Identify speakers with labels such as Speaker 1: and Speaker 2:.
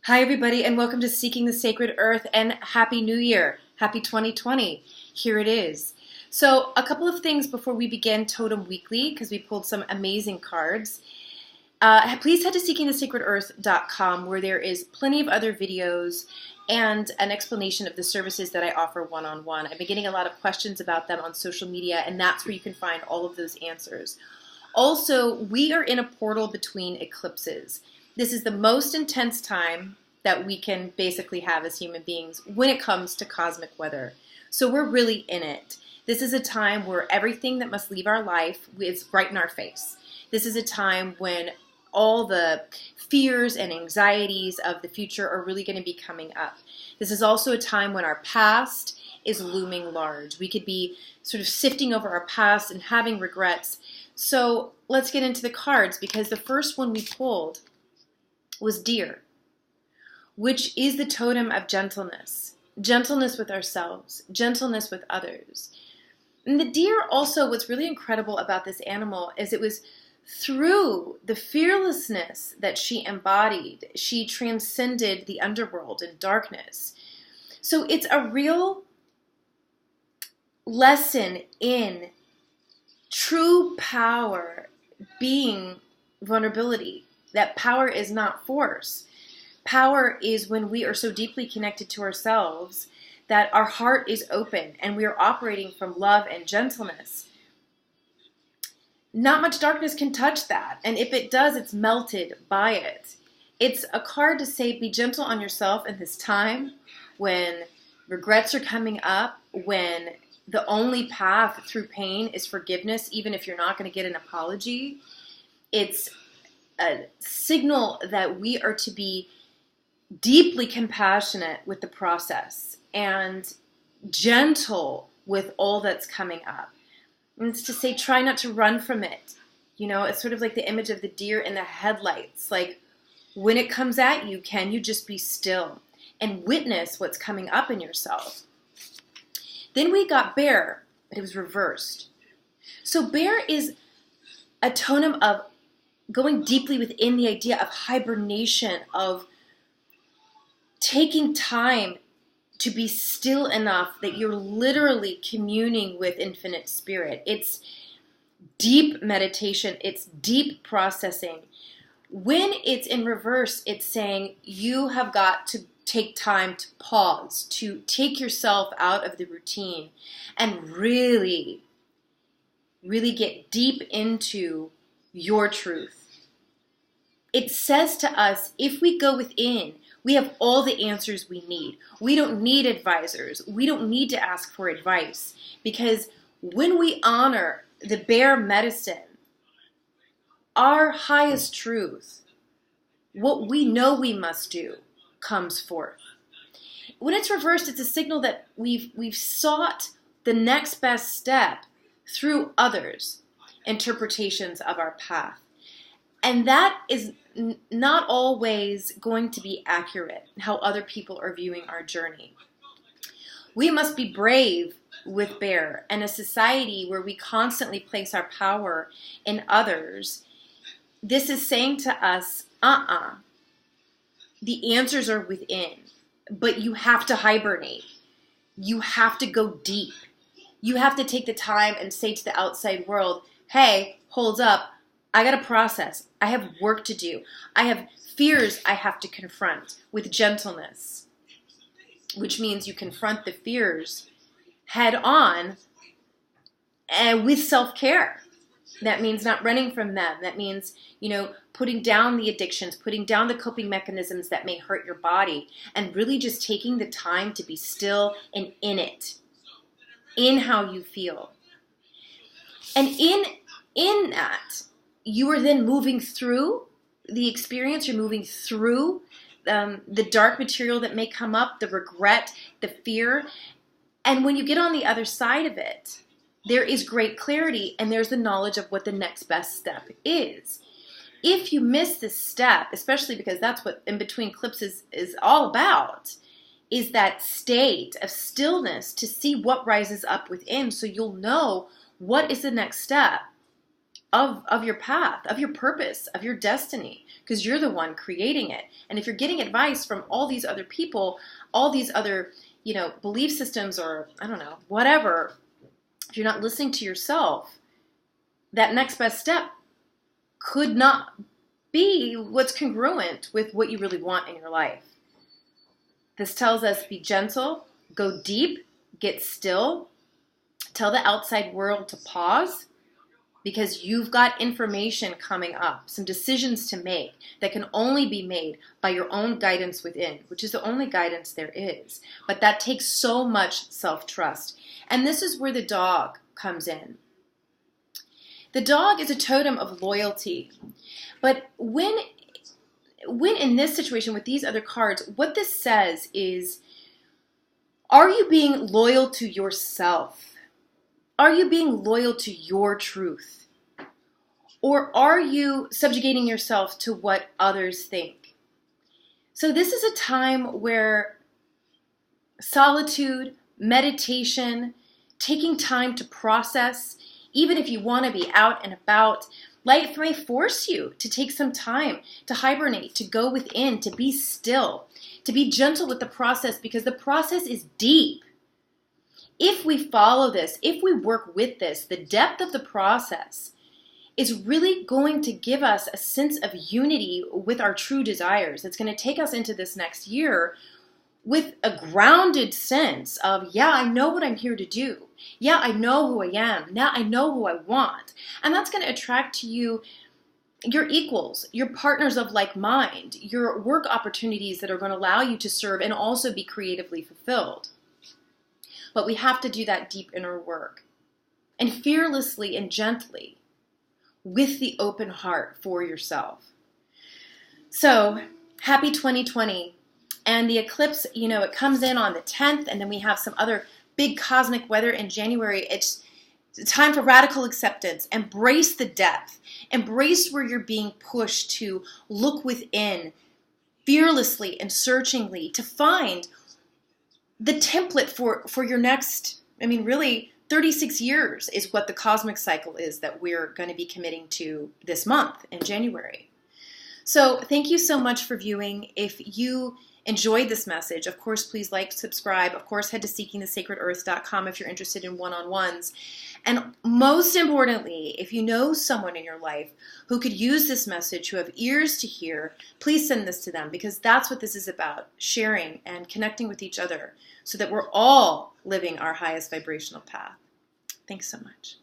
Speaker 1: Hi, everybody, and welcome to Seeking the Sacred Earth, and Happy New Year. Happy 2020. Here it is. So, a couple of things before we begin Totem Weekly, because we pulled some amazing cards. Please head to SeekingTheSacredEarth.com, where there is plenty of other videos and an explanation of the services that I offer one-on-one. I've been getting a lot of questions about them on social media, and that's where you can find all of those answers. Also, we are in a portal between eclipses. This is the most intense time that we can basically have as human beings when it comes to cosmic weather. So we're really in it. This is a time where everything that must leave our life is right in our face. This is a time when all the fears and anxieties of the future are really going to be coming up. This is also a time when our past is looming large. We could be sort of sifting over our past and having regrets. So let's get into the cards, because the first one we pulled was Deer, which is the totem of gentleness. Gentleness with ourselves, gentleness with others. And the deer also, what's really incredible about this animal is it was through the fearlessness that she embodied, she transcended the underworld and darkness. So it's a real lesson in true power being vulnerability. That power is not force. Power is when we are so deeply connected to ourselves that our heart is open and we are operating from love and gentleness. Not much darkness can touch that. And if it does, it's melted by it. It's a card to say, be gentle on yourself in this time when regrets are coming up, when the only path through pain is forgiveness, even if you're not going to get an apology. It's a signal that we are to be deeply compassionate with the process and gentle with all that's coming up. And it's to say, try not to run from it. You know, it's sort of like the image of the deer in the headlights. Like, when it comes at you, can you just be still and witness what's coming up in yourself? Then we got bear, but it was reversed. So bear is a totem of going deeply within the idea of hibernation, of taking time to be still enough that you're literally communing with infinite spirit. It's deep meditation. It's deep processing. When it's in reverse, it's saying you have got to take time to pause, to take yourself out of the routine and really, really get deep into your truth. It says to us, if we go within, we have all the answers we need. We don't need advisors. We don't need to ask for advice, because when we honor the bear medicine, our highest truth, what we know we must do, comes forth. When it's reversed, it's a signal that we've sought the next best step through others' interpretations of our path. And that is not always going to be accurate, how other people are viewing our journey. We must be brave with bear, and a society where we constantly place our power in others. This is saying to us, the answers are within, but you have to hibernate. You have to go deep. You have to take the time and say to the outside world, hey, hold up. I got to process. I have work to do. I have fears I have to confront with gentleness, which means you confront the fears head on and with self-care. That means not running from them. That means, putting down the addictions, putting down the coping mechanisms that may hurt your body, and really just taking the time to be still and in it, in how you feel. And in that, you are then moving through the experience. You're moving through the dark material that may come up, the regret, the fear. And when you get on the other side of it, there is great clarity, and there's the knowledge of what the next best step is. If you miss this step, especially because that's what in between eclipses is all about, is that state of stillness to see what rises up within, so you'll know what is the next step. of your path, of your purpose, of your destiny, because you're the one creating it. And if you're getting advice from all these other people, all these other, belief systems, or I don't know, whatever, if you're not listening to yourself, that next best step could not be what's congruent with what you really want in your life. This tells us be gentle, go deep, get still, tell the outside world to pause, because you've got information coming up, some decisions to make that can only be made by your own guidance within, which is the only guidance there is. But that takes so much self-trust. And this is where the dog comes in. The dog is a totem of loyalty. But when in this situation with these other cards, what this says is, are you being loyal to yourself? Are you being loyal to your truth? Or are you subjugating yourself to what others think? So this is a time where solitude, meditation, taking time to process, even if you want to be out and about, life may force you to take some time to hibernate, to go within, to be still, to be gentle with the process, because the process is deep. If we follow this, if we work with this, the depth of the process is really going to give us a sense of unity with our true desires. It's going to take us into this next year with a grounded sense of, yeah, I know what I'm here to do. Yeah, I know who I am. Now I know who I want. And that's going to attract to you your equals, your partners of like mind, your work opportunities that are going to allow you to serve and also be creatively fulfilled. But we have to do that deep inner work, and fearlessly and gently with the open heart for yourself. So happy 2020. And the eclipse, it comes in on the 10th, and then we have some other big cosmic weather in January. It's time for radical acceptance. Embrace the depth. Embrace where you're being pushed to look within fearlessly and searchingly to find the template for your next, really 36 years is what the cosmic cycle is that we're going to be committing to this month in January. So thank you so much for viewing. If you enjoyed this message, of course, please like, subscribe. Of course, head to SeekingTheSacredEarth.com if you're interested in one-on-ones. And most importantly, if you know someone in your life who could use this message, who have ears to hear, please send this to them, because that's what this is about, sharing and connecting with each other so that we're all living our highest vibrational path. Thanks so much.